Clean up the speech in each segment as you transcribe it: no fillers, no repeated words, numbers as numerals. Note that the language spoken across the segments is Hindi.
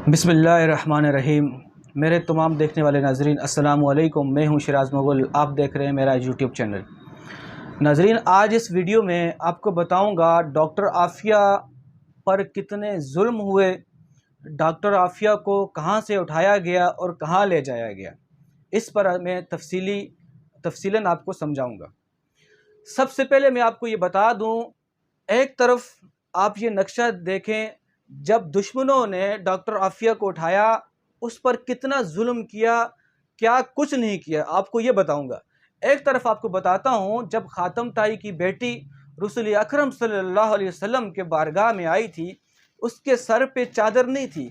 बिस्मिल्लाहिर्रहमानिर्रहीम। मेरे तमाम देखने वाले नाजरीन अस्सलाम वालेकुम। मैं हूं शिराज मुगल, आप देख रहे हैं मेरा यूट्यूब चैनल। नाजरीन, आज इस वीडियो में आपको बताऊंगा डॉक्टर आफिया पर कितने जुल्म हुए, डॉक्टर आफिया को कहां से उठाया गया और कहां ले जाया गया। इस पर मैं तफसीलन आपको समझाऊंगा। सबसे पहले मैं आपको ये बता दूं, एक तरफ आप ये नक्शा देखें, जब दुश्मनों ने डॉक्टर आफिया को उठाया उस पर कितना जुल्म किया, क्या कुछ नहीं किया, आपको ये बताऊंगा। एक तरफ आपको बताता हूं, जब ख़ातम ताई की बेटी रसूल अकरम सल्लल्लाहु अलैहि वसल्लम के बारगाह में आई थी, उसके सर पे चादर नहीं थी,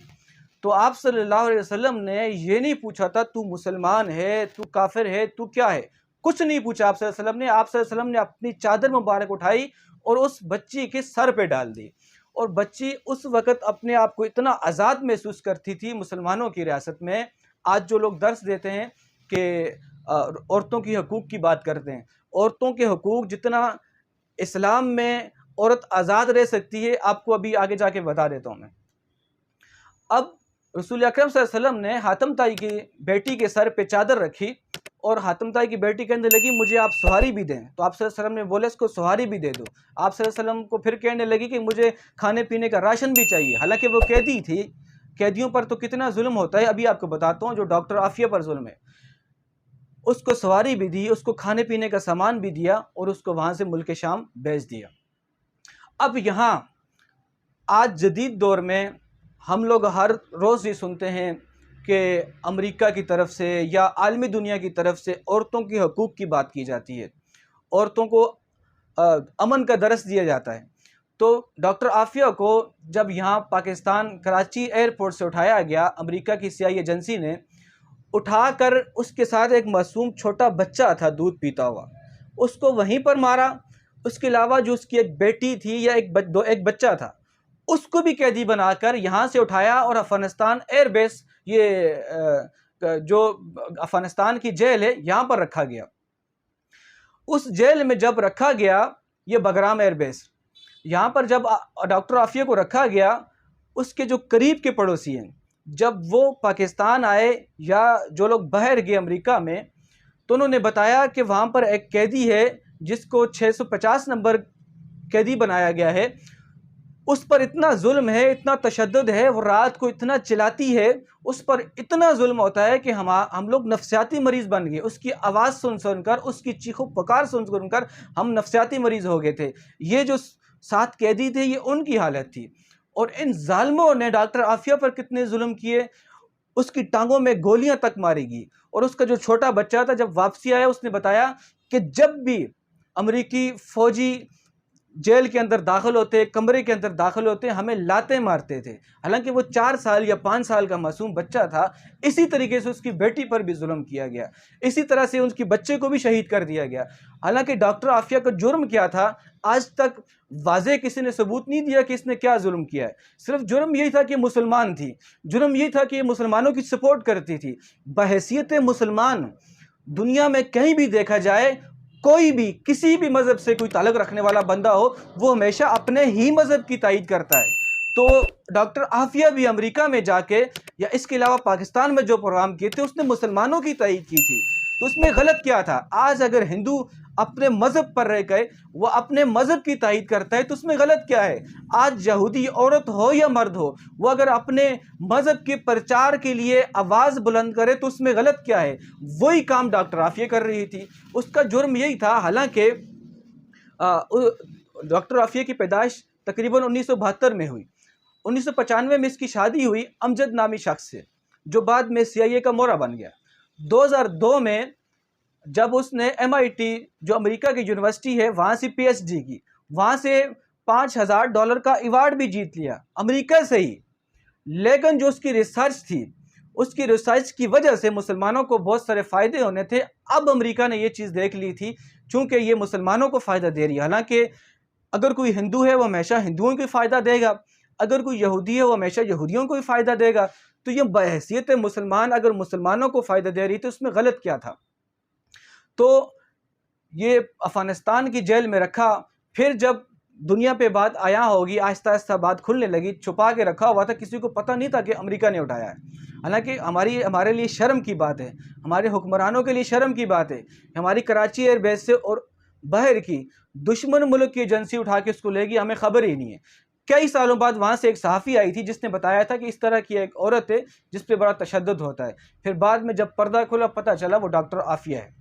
तो आप सल्लल्लाहु अलैहि वसल्लम ने ये नहीं पूछा था तू मुसलमान है, तू काफिर है, तू क्या है, कुछ नहीं पूछा। आप सल्लल्लाहु अलैहि वसल्लम ने अपनी चादर मुबारक उठाई और उस बच्ची के सर पे डाल दी। और बच्ची उस वक़्त अपने आप को इतना आज़ाद महसूस करती थी मुसलमानों की रियासत में। आज जो लोग दर्स देते हैं कि औरतों की हकूक़ की बात करते हैं, औरतों के हकूक़ जितना इस्लाम में औरत आज़ाद रह सकती है, आपको अभी आगे जाके बता देता हूँ मैं। अब रसूल अकरम सल्लल्लाहु अलैहि वसल्लम ने हातिम ताई की बेटी के सर पे चादर रखी और हातिम ताई की बेटी कहने लगी मुझे आप सुहारी भी दें, तो आप सल्लल्लाहु अलैहि वसल्लम ने बोले इसको सुहारी भी दे दो। आप सल्लल्लाहु अलैहि वसल्लम को फिर कहने लगी कि मुझे खाने पीने का राशन भी चाहिए, हालांकि वो कैदी थी। कैदियों पर तो कितना जुल्म होता है, अभी आपको बताता हूँ। जो डॉक्टर आफिया पर जुल्म है, उसको सवारी भी दी, उसको खाने पीने का सामान भी दिया और उसको वहाँ से मुल्क शाम भेज दिया। अब यहाँ आज जदीद दौर में हम लोग हर रोज़ ये सुनते हैं कि अमेरिका की तरफ से या आलमी दुनिया की तरफ से औरतों के हकूक़ की बात की जाती है, औरतों को अमन का दरस दिया जाता है। तो डॉक्टर आफिया को जब यहाँ पाकिस्तान कराची एयरपोर्ट से उठाया गया, अमेरिका की CIA एजेंसी ने उठाकर उसके साथ एक मासूम छोटा बच्चा था दूध पीता हुआ, उसको वहीं पर मारा। उसके अलावा जो उसकी एक बेटी थी या एक बच्चा था, उसको भी कैदी बनाकर यहाँ से उठाया और अफ़गानिस्तान एयरबेस, ये जो अफ़गानिस्तान की जेल है, यहाँ पर रखा गया। उस जेल में जब रखा गया, ये बगराम एयरबेस, यहाँ पर जब डॉक्टर आफिया को रखा गया, उसके जो करीब के पड़ोसी हैं, जब वो पाकिस्तान आए या जो लोग बाहर गए अमेरिका में, तो उन्होंने बताया कि वहाँ पर एक कैदी है जिसको 650 नंबर कैदी बनाया गया है। उस पर इतना जुल्म है, इतना तशद्दुद है, वो रात को इतना चिल्लाती है, उस पर इतना जुल्म होता है कि हम लोग नफ्सियाती मरीज़ बन गए। उसकी आवाज़ सुनकर, उसकी चीखों पुकार सुनकर हम नफ्सियाती मरीज़ हो गए थे। ये जो 7 कैदी थे, ये उनकी हालत थी। और इन जालिमों ने डॉक्टर आफिया पर कितने जुल्म किए, उसकी टांगों में गोलियां तक मारी गई। और उसका जो छोटा बच्चा था, जब वापसी आया, उसने बताया कि जब भी अमेरिकी फ़ौजी जेल के अंदर दाखिल होते, कमरे के अंदर दाखिल होते, हमें लाते मारते थे। हालांकि वो 4 साल या 5 साल का मासूम बच्चा था। इसी तरीके से उसकी बेटी पर भी जुल्म किया गया, इसी तरह से उसके बच्चे को भी शहीद कर दिया गया। हालांकि डॉक्टर आफिया का जुर्म क्या था, आज तक वाज़े किसी ने सबूत नहीं दिया कि इसने क्या जुल्म किया है। सिर्फ जुर्म यही था कि मुसलमान थी, जुर्म यही था कि मुसलमानों की सपोर्ट करती थी। बहैसियत मुसलमान दुनिया में कहीं भी देखा जाए, कोई भी किसी भी मज़हब से कोई ताल्लुक़ रखने वाला बंदा हो, वो हमेशा अपने ही मज़हब की तायीद करता है। तो डॉक्टर आफिया भी अमेरिका में जाके या इसके अलावा पाकिस्तान में जो प्रोग्राम किए थे, उसने मुसलमानों की तायीद की थी। तो उसमें गलत क्या था? आज अगर हिंदू अपने मज़हब पर रह गए, वो अपने मज़हब की तायीद करता है, तो उसमें गलत क्या है? आज यहूदी औरत हो या मर्द हो, वो अगर अपने मज़हब के प्रचार के लिए आवाज़ बुलंद करे, तो उसमें गलत क्या है? वही काम डॉक्टर आफिया कर रही थी, उसका जुर्म यही था। हालांकि डॉक्टर आफिया की पैदाइश तकरीबन 1972 में हुई। 1995 में इसकी शादी हुई अमजद नामी शख्स से, जो बाद में CIA का मोहरा बन गया। 2002 में जब उसने MIT, जो अमेरिका की यूनिवर्सिटी है, वहाँ से PhD की, वहाँ से $5000 का अवार्ड भी जीत लिया, अमेरिका से ही। लेकिन जो उसकी रिसर्च थी, उसकी रिसर्च की वजह से मुसलमानों को बहुत सारे फ़ायदे होने थे। अब अमेरिका ने ये चीज़ देख ली थी, चूँकि ये मुसलमानों को फ़ायदा दे रही है। हालांकि अगर कोई हिंदू है, वो हमेशा हिंदुओं को फ़ायदा देगा, अगर कोई यहूदी है, वो हमेशा यहूदियों को ही फ़ायदा देगा। तो ये बहैसियत मुसलमान अगर मुसलमानों को फ़ायदा दे रही थी, उसमें गलत क्या था? तो ये अफ़गानिस्तान की जेल में रखा। फिर जब दुनिया पे बात आया होगी, आहिस्ता आहिस्ता बात खुलने लगी। छुपा के रखा हुआ था, किसी को पता नहीं था कि अमेरिका ने उठाया है। हालांकि हमारे लिए शर्म की बात है, हमारे हुक्मरानों के लिए शर्म की बात है, हमारी कराची एयरबेस से और बाहर की दुश्मन मुल्क की एजेंसी उठा के उसको लेगी, हमें खबर ही नहीं है। कई सालों बाद वहाँ से एक सहाफ़ी आई थी जिसने बताया था कि इस तरह की एक औरत है जिस पे बड़ा तशद्दुद होता है। फिर बाद में जब पर्दा खुला पता चला वो डॉक्टर आफिया है।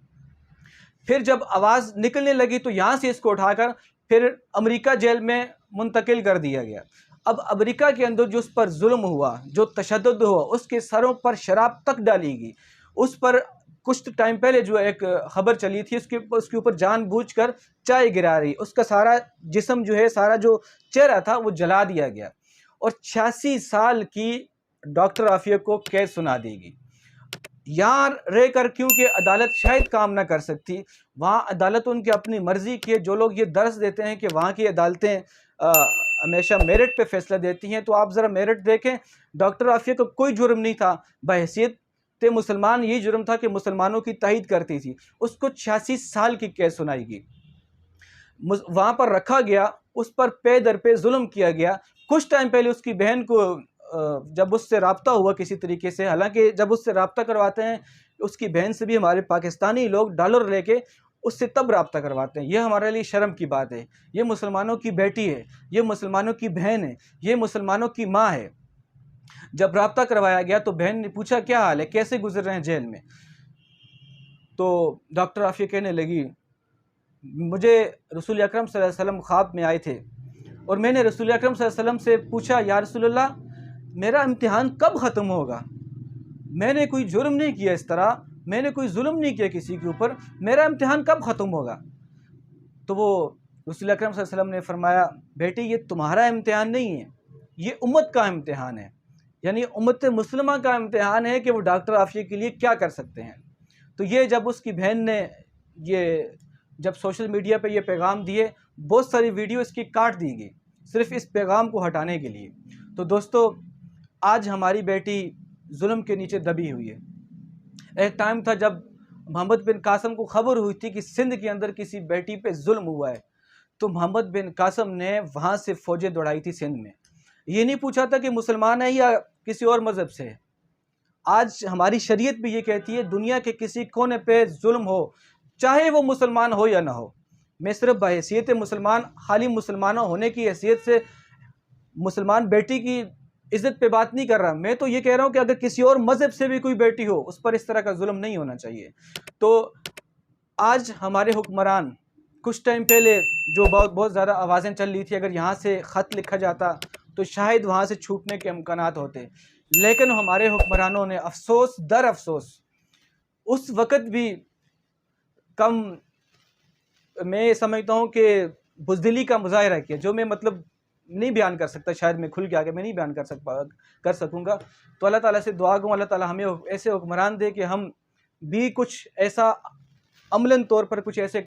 फिर जब आवाज़ निकलने लगी तो यहाँ से इसको उठाकर फिर अमेरिका जेल में मुंतकिल कर दिया गया। अब अमेरिका के अंदर जो उस पर जुल्म हुआ, जो तशद्दुद हुआ, उसके सरों पर शराब तक डाली गई। उस पर कुछ टाइम पहले जो एक खबर चली थी, उसके ऊपर जानबूझकर चाय गिरा रही, उसका सारा जिस्म जो है, सारा जो चेहरा था वो जला दिया गया और 86 साल की डॉक्टर आफिया को कैद सुना दी गई। यहाँ रहकर क्योंकि अदालत शायद काम ना कर सकती, वहाँ अदालत उनकी अपनी मर्जी की है। जो लोग ये दर्ज देते हैं कि वहाँ की अदालतें हमेशा मेरिट पे फैसला देती हैं, तो आप ज़रा मेरिट देखें। डॉक्टर आफिया को कोई जुर्म नहीं था, बहैसियत मुसलमान यही जुर्म था कि मुसलमानों की तहरीक करती थी। उसको 86 साल की कैद सुनाई गई, वहाँ पर रखा गया, उस पर पे दर पे जुल्म किया गया। कुछ टाइम पहले उसकी बहन को जब उससे रब्ता हुआ किसी तरीके से, हालांकि जब उससे रब्ता करवाते हैं उसकी बहन से भी हमारे पाकिस्तानी लोग डॉलर लेके उससे तब रब्ता करवाते हैं। यह हमारे लिए शर्म की बात है। ये मुसलमानों की बेटी है, ये मुसलमानों की बहन है, ये मुसलमानों की माँ है। जब रब्ता करवाया गया तो बहन ने पूछा क्या हाल है, कैसे गुजर रहे हैं जेल में। तो डॉक्टर आफिया कहने लगी मुझे रसूल अकरम सल्लल्लाहु अलैहि वसल्लम ख्वाब में आए थे और मैंने रसूल अकरम सल्लल्लाहु अलैहि वसल्लम से पूछा या रसूलल्लाह मेरा इम्तिहान कब ख़त्म होगा। मैंने कोई जुर्म नहीं किया, इस तरह मैंने कोई जुल्म नहीं किया किसी के ऊपर, मेरा इम्तिहान कब ख़त्म होगा। तो वो रसूल अकरम सल्लल्लाहु अलैहि वसल्लम ने फरमाया बेटी ये तुम्हारा इम्तिहान नहीं है, ये उम्मत का इम्तिहान है, यानी उम्मत मुस्लिमा का इम्तिहान है कि वो डॉक्टर आफिया के लिए क्या कर सकते हैं। तो ये जब उसकी बहन ने जब सोशल मीडिया पे ये पैगाम दिए, बहुत सारी वीडियो इसकी काट दी गई सिर्फ इस पैगाम को हटाने के लिए। तो दोस्तों आज हमारी बेटी जुल्म के नीचे दबी हुई है। एक टाइम था जब मोहम्मद बिन कासम को खबर हुई थी कि सिंध के अंदर किसी बेटी पे जुल्म हुआ है, तो मोहम्मद बिन कासम ने वहाँ से फ़ौजें दौड़ाई थी सिंध में। ये नहीं पूछा था कि मुसलमान है या किसी और मज़हब से है। आज हमारी शरीयत भी ये कहती है दुनिया के किसी कोने पे जुल्म हो, चाहे वो मुसलमान हो या ना हो। मैं सिर्फ बहैसियत मुसलमान, खाली मुसलमानों होने की हैसियत से मुसलमान बेटी की इज़्ज़त पे बात नहीं कर रहा। मैं तो ये कह रहा हूँ कि अगर किसी और मज़हब से भी कोई बेटी हो उस पर इस तरह का जुल्म नहीं होना चाहिए। तो आज हमारे हुक्मरान, कुछ टाइम पहले जो बहुत ज़्यादा आवाज़ें चल रही थी, अगर यहाँ से ख़त लिखा जाता तो शायद वहाँ से छूटने के इम्कानात होते, लेकिन हमारे हुक्मरानों ने अफसोस दर अफसोस उस वक़्त भी कम, मैं समझता हूँ कि बुज़दिली का मुज़ाहिरा किया, जो मैं मतलब नहीं बयान कर सकता, शायद मैं खुल के आगे मैं नहीं बयान कर सकूँगा। तो अल्लाह ताला से दुआ करूँ अल्लाह ताला हमें ऐसे हुक्मरान दे कि हम भी कुछ ऐसा अमलन तौर पर कुछ ऐसे